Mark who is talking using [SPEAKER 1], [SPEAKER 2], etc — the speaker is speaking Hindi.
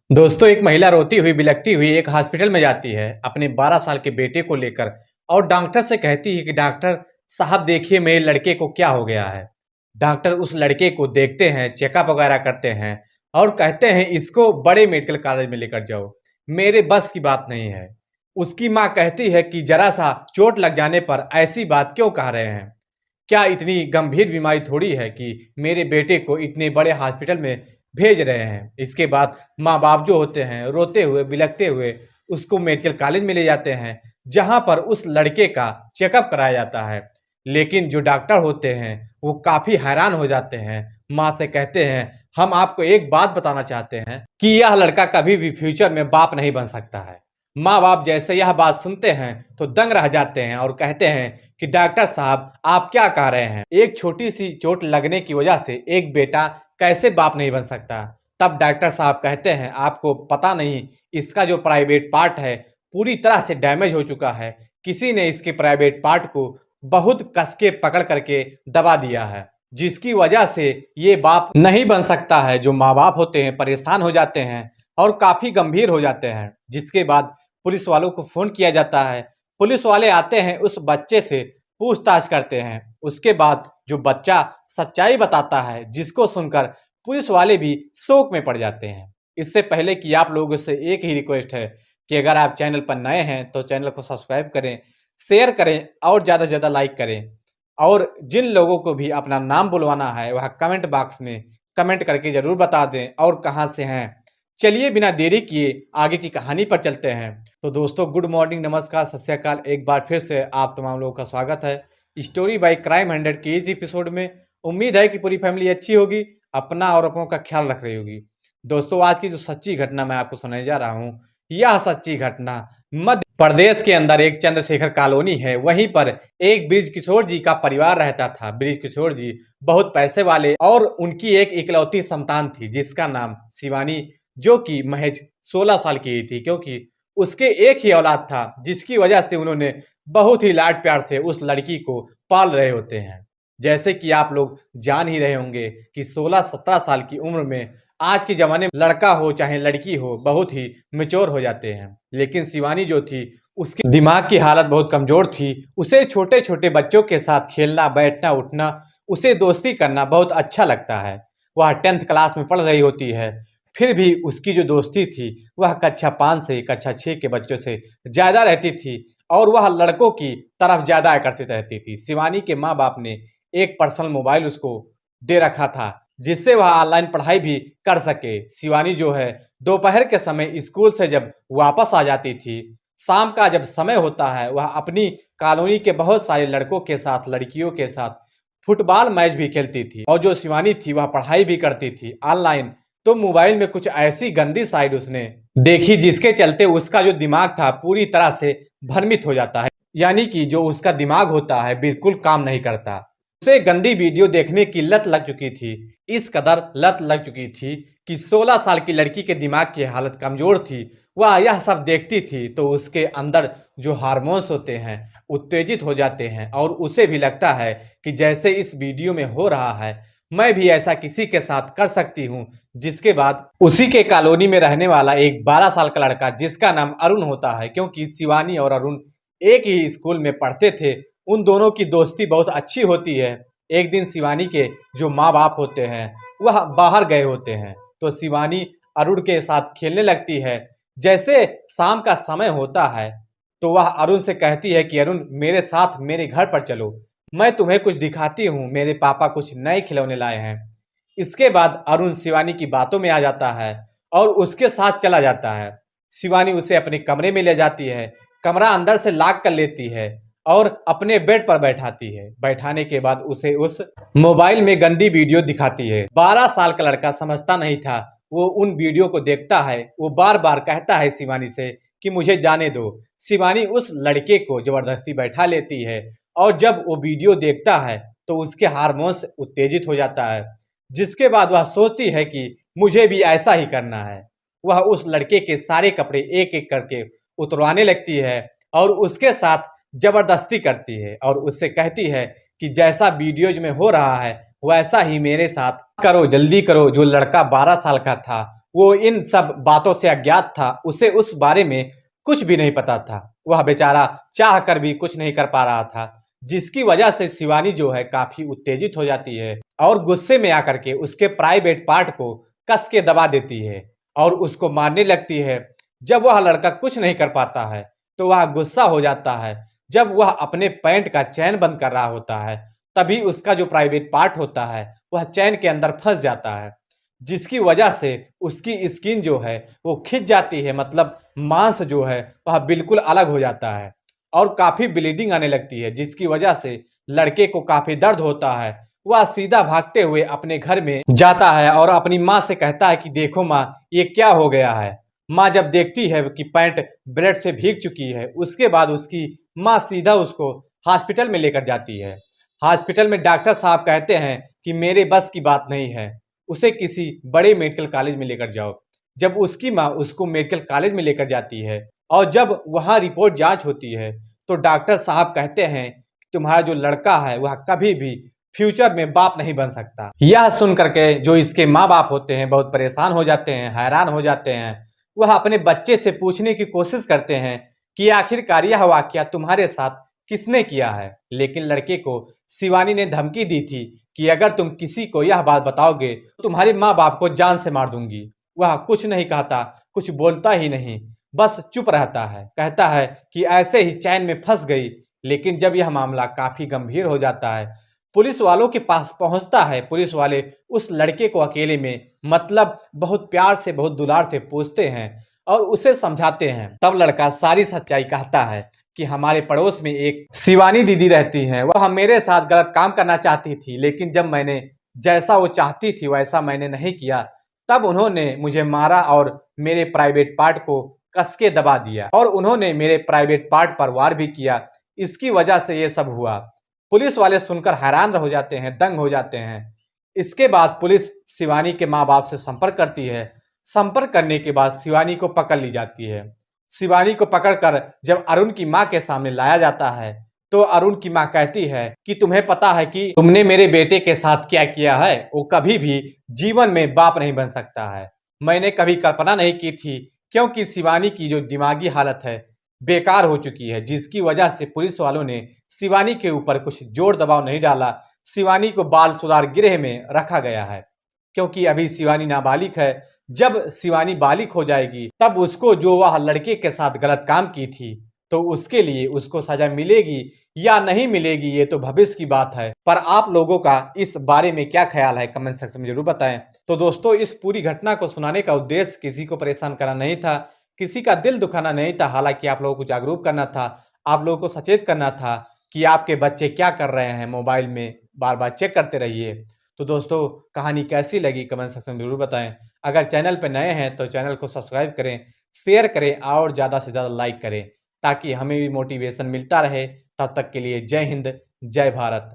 [SPEAKER 1] दोस्तों, एक महिला रोती हुई बिलखती हुई एक हॉस्पिटल में जाती है अपने 12 साल के बेटे को लेकर और डॉक्टर से कहती है कि डॉक्टर साहब देखिए मेरे लड़के को क्या हो गया है। डॉक्टर उस लड़के को देखते हैं, चेकअप वगैरह करते हैं और कहते हैं इसको बड़े मेडिकल कॉलेज में लेकर जाओ, मेरे बस की बात नहीं है। उसकी माँ कहती है कि जरा सा चोट लग जाने पर ऐसी बात क्यों कह रहे हैं। क्या इतनी गंभीर बीमारी थोड़ी है कि मेरे बेटे को इतने बड़े हॉस्पिटल में भेज रहे हैं। इसके बाद माँ बाप जो होते हैं रोते हुए बिलखते हुए उसको मेडिकल कॉलेज में ले जाते हैं, जहाँ पर उस लड़के का चेकअप कराया जाता है। लेकिन जो डॉक्टर होते हैं वो काफ़ी हैरान हो जाते हैं। माँ से कहते हैं हम आपको एक बात बताना चाहते हैं कि यह लड़का कभी भी फ्यूचर में बाप नहीं बन सकता है। माँ बाप जैसे यह बात सुनते हैं तो दंग रह जाते हैं और कहते हैं कि डॉक्टर साहब आप क्या कह रहे हैं, एक छोटी सी चोट लगने की वजह से एक बेटा कैसे बाप नहीं बन सकता। तब डॉक्टर साहब कहते हैं आपको पता नहीं, इसका जो प्राइवेट पार्ट है पूरी तरह से डैमेज हो चुका है। किसी ने इसके प्राइवेट पार्ट को बहुत कस के पकड़ करके दबा दिया है, जिसकी वजह से ये बाप नहीं बन सकता है। जो माँ बाप होते हैं परेशान हो जाते हैं और काफ़ी गंभीर हो जाते हैं। जिसके बाद पुलिस वालों को फ़ोन किया जाता है। पुलिस वाले आते हैं, उस बच्चे से पूछताछ करते हैं। उसके बाद जो बच्चा सच्चाई बताता है, जिसको सुनकर पुलिस वाले भी शोक में पड़ जाते हैं। इससे पहले कि आप लोगों से एक ही रिक्वेस्ट है कि अगर आप चैनल पर नए हैं तो चैनल को सब्सक्राइब करें, शेयर करें और ज़्यादा से ज़्यादा लाइक करें। और जिन लोगों को भी अपना नाम बुलवाना है वह कमेंट बॉक्स में कमेंट करके ज़रूर बता दें और कहाँ से हैं। चलिए बिना देरी किए आगे की कहानी पर चलते हैं। तो दोस्तों, गुड मॉर्निंग, नमस्कार, सत श्री अकाल। एक बार फिर से आप तमाम लोगों का स्वागत है स्टोरी बाय क्राइम 100 के इस एपिसोड में। उम्मीद है कि पूरी फैमिली अच्छी होगी, अपना और अपनों का ख्याल रख रही होगी। दोस्तों, आज की जो सच्ची घटना मैं आपको सुनाने जा रहा हूँ, यह सच्ची घटना मध्य प्रदेश के अंदर एक चंद्रशेखर कॉलोनी है, वहीं पर एक बृज किशोर जी का परिवार रहता था। बृज किशोर जी बहुत पैसे वाले और उनकी एक इकलौती संतान थी जिसका नाम शिवानी, जो कि महज 16 साल की ही थी, क्योंकि उसके एक ही औलाद था, जिसकी वजह से उन्होंने बहुत ही लाड प्यार से उस लड़की को पाल रहे होते हैं। जैसे कि आप लोग जान ही रहे होंगे कि 16-17 साल की उम्र में आज के ज़माने में लड़का हो चाहे लड़की हो बहुत ही मैच्योर हो जाते हैं। लेकिन शिवानी जो थी उसके दिमाग की हालत बहुत कमज़ोर थी। उसे छोटे छोटे बच्चों के साथ खेलना, बैठना, उठना, उसे दोस्ती करना बहुत अच्छा लगता है। वह 10th क्लास में पढ़ रही होती है, फिर भी उसकी जो दोस्ती थी वह कक्षा 5 से कक्षा 6 के बच्चों से ज़्यादा रहती थी और वह लड़कों की तरफ ज़्यादा आकर्षित रहती थी। शिवानी के माँ बाप ने एक पर्सनल मोबाइल उसको दे रखा था, जिससे वह ऑनलाइन पढ़ाई भी कर सके। शिवानी जो है दोपहर के समय स्कूल से जब वापस आ जाती थी, शाम का जब समय होता है, वह अपनी कॉलोनी के बहुत सारे लड़कों के साथ, लड़कियों के साथ फुटबॉल मैच भी खेलती थी। और जो शिवानी थी वह पढ़ाई भी करती थी ऑनलाइन। तो मोबाइल में कुछ ऐसी गंदी साइड उसने देखी जिसके चलते उसका जो दिमाग था पूरी तरह से भ्रमित हो जाता है, यानी कि जो उसका दिमाग होता है बिल्कुल काम नहीं करता। उसे गंदी वीडियो देखने की लत लग चुकी थी, इस कदर लत लग चुकी थी कि 16 साल की लड़की के दिमाग की हालत कमजोर थी। वह यह सब देखती थी तो उसके अंदर जो हार्मोन्स होते हैं उत्तेजित हो जाते हैं और उसे भी लगता है कि जैसे इस वीडियो में हो रहा है मैं भी ऐसा किसी के साथ कर सकती हूँ। जिसके बाद उसी के कॉलोनी में रहने वाला एक 12 साल का लड़का जिसका नाम अरुण होता है, क्योंकि शिवानी और अरुण एक ही स्कूल में पढ़ते थे, उन दोनों की दोस्ती बहुत अच्छी होती है। एक दिन शिवानी के जो माँ बाप होते हैं वह बाहर गए होते हैं, तो शिवानी अरुण के साथ खेलने लगती है। जैसे शाम का समय होता है तो वह अरुण से कहती है कि अरुण मेरे साथ मेरे घर पर चलो, मैं तुम्हें कुछ दिखाती हूँ, मेरे पापा कुछ नए खिलौने लाए हैं। इसके बाद अरुण शिवानी की बातों में आ जाता है और उसके साथ चला जाता है। शिवानी उसे अपने कमरे में ले जाती है, कमरा अंदर से लॉक कर लेती है और अपने बेड पर बैठाती है। बैठाने के बाद उसे उस मोबाइल में गंदी वीडियो दिखाती है। 12 साल का लड़का समझता नहीं था, वो उन वीडियो को देखता है। वो बार बार कहता है शिवानी से कि मुझे जाने दो। शिवानी उस लड़के को जबरदस्ती बैठा लेती है और जब वो वीडियो देखता है तो उसके हार्मोन्स उत्तेजित हो जाता है। जिसके बाद वह सोचती है कि मुझे भी ऐसा ही करना है। वह उस लड़के के सारे कपड़े एक एक करके उतरवाने लगती है और उसके साथ जबरदस्ती करती है और उससे कहती है कि जैसा वीडियोज में हो रहा है वैसा ही मेरे साथ करो, जल्दी करो। जो लड़का 12 साल का था वो इन सब बातों से अज्ञात था, उसे उस बारे में कुछ भी नहीं पता था। वह बेचारा चाह कर भी कुछ नहीं कर पा रहा था, जिसकी वजह से शिवानी जो है काफी उत्तेजित हो जाती है और गुस्से में आकर के उसके प्राइवेट पार्ट को कस के दबा देती है और उसको मारने लगती है। जब वह लड़का कुछ नहीं कर पाता है तो वह गुस्सा हो जाता है। जब वह अपने पैंट का चैन बंद कर रहा होता है तभी उसका जो प्राइवेट पार्ट होता है वह चैन के अंदर फंस जाता है, जिसकी वजह से उसकी स्किन जो है वो खिंच जाती है, मतलब मांस जो है वह बिल्कुल अलग हो जाता है और काफी ब्लीडिंग आने लगती है, जिसकी वजह से लड़के को काफी दर्द होता है। वह सीधा भागते हुए अपने घर में जाता है और अपनी माँ से कहता है कि देखो माँ, ये क्या हो गया है। माँ जब देखती है कि पैंट ब्लड से भीग चुकी है, उसके बाद उसकी माँ सीधा उसको हॉस्पिटल में लेकर जाती है। हॉस्पिटल में डॉक्टर साहब कहते हैं कि मेरे बस की बात नहीं है, उसे किसी बड़े मेडिकल कॉलेज में लेकर जाओ। जब उसकी माँ उसको मेडिकल कॉलेज में लेकर जाती है और जब वहाँ रिपोर्ट जांच होती है तो डॉक्टर साहब कहते हैं कि तुम्हारा जो लड़का है वह कभी भी फ्यूचर में बाप नहीं बन सकता। यह सुन करके जो इसके माँ बाप होते हैं बहुत परेशान हो जाते हैं, हैरान हो जाते हैं। वह अपने बच्चे से पूछने की कोशिश करते हैं कि आखिरकार यह वाकया तुम्हारे साथ किसने किया है, लेकिन लड़के को शिवानी ने धमकी दी थी कि अगर तुम किसी को यह बात बताओगे तो तुम्हारे माँ बाप को जान से मार दूंगी। वह कुछ नहीं कहता, कुछ बोलता ही नहीं, बस चुप रहता है। कहता है कि ऐसे ही चैन में फंस गई। लेकिन जब यह मामला काफी गंभीर हो जाता है, पुलिस वालों के पास पहुंचता है। पुलिस वाले उस लड़के को अकेले में, मतलब बहुत प्यार से, बहुत दुलार से पूछते हैं और उसे समझाते हैं। तब लड़का सारी सच्चाई कहता है कि हमारे पड़ोस में एक शिवानी दीदी रहती हैं, वह मेरे साथ गलत काम करना चाहती थी, लेकिन जब मैंने जैसा वो चाहती थी वैसा मैंने नहीं किया, तब उन्होंने मुझे मारा और मेरे प्राइवेट पार्ट को कस के दबा दिया और उन्होंने मेरे प्राइवेट पार्ट पर वार भी किया। इसकी वजह से ये सब हुआ। पुलिस वाले सुनकर हैरान हो जाते हैं, दंग हो जाते हैं। इसके बाद पुलिस शिवानी के माँ बाप से संपर्क करती है। संपर्क करने के बाद शिवानी को पकड़ ली जाती है। शिवानी को पकड़कर जब अरुण की माँ के सामने लाया जाता है तो अरुण की माँ कहती है कि तुम्हें पता है कि तुमने मेरे बेटे के साथ क्या किया है, वो कभी भी जीवन में बाप नहीं बन सकता है। मैंने कभी कल्पना नहीं की थी, क्योंकि शिवानी की जो दिमागी हालत है बेकार हो चुकी है, जिसकी वजह से पुलिस वालों ने शिवानी के ऊपर कुछ जोर दबाव नहीं डाला। शिवानी को बाल सुधार गृह में रखा गया है, क्योंकि अभी शिवानी नाबालिग है। जब शिवानी बालिग हो जाएगी तब उसको जो वह लड़के के साथ गलत काम की थी तो उसके लिए उसको सजा मिलेगी या नहीं मिलेगी, ये तो भविष्य की बात है। पर आप लोगों का इस बारे में क्या ख्याल है, कमेंट सेक्शन में जरूर बताएं। तो दोस्तों, इस पूरी घटना को सुनाने का उद्देश्य किसी को परेशान करना नहीं था, किसी का दिल दुखाना नहीं था। हालांकि आप लोगों को जागरूक करना था, आप लोगों को सचेत करना था कि आपके बच्चे क्या कर रहे हैं, मोबाइल में बार बार चेक करते रहिए। तो दोस्तों, कहानी कैसी लगी कमेंट सेक्शन में जरूर बताएं। अगर चैनल पर नए हैं तो चैनल को सब्सक्राइब करें, शेयर करें और ज़्यादा से ज़्यादा लाइक करें, ताकि हमें भी मोटिवेशन मिलता रहे। तब तक के लिए जय हिंद, जय भारत।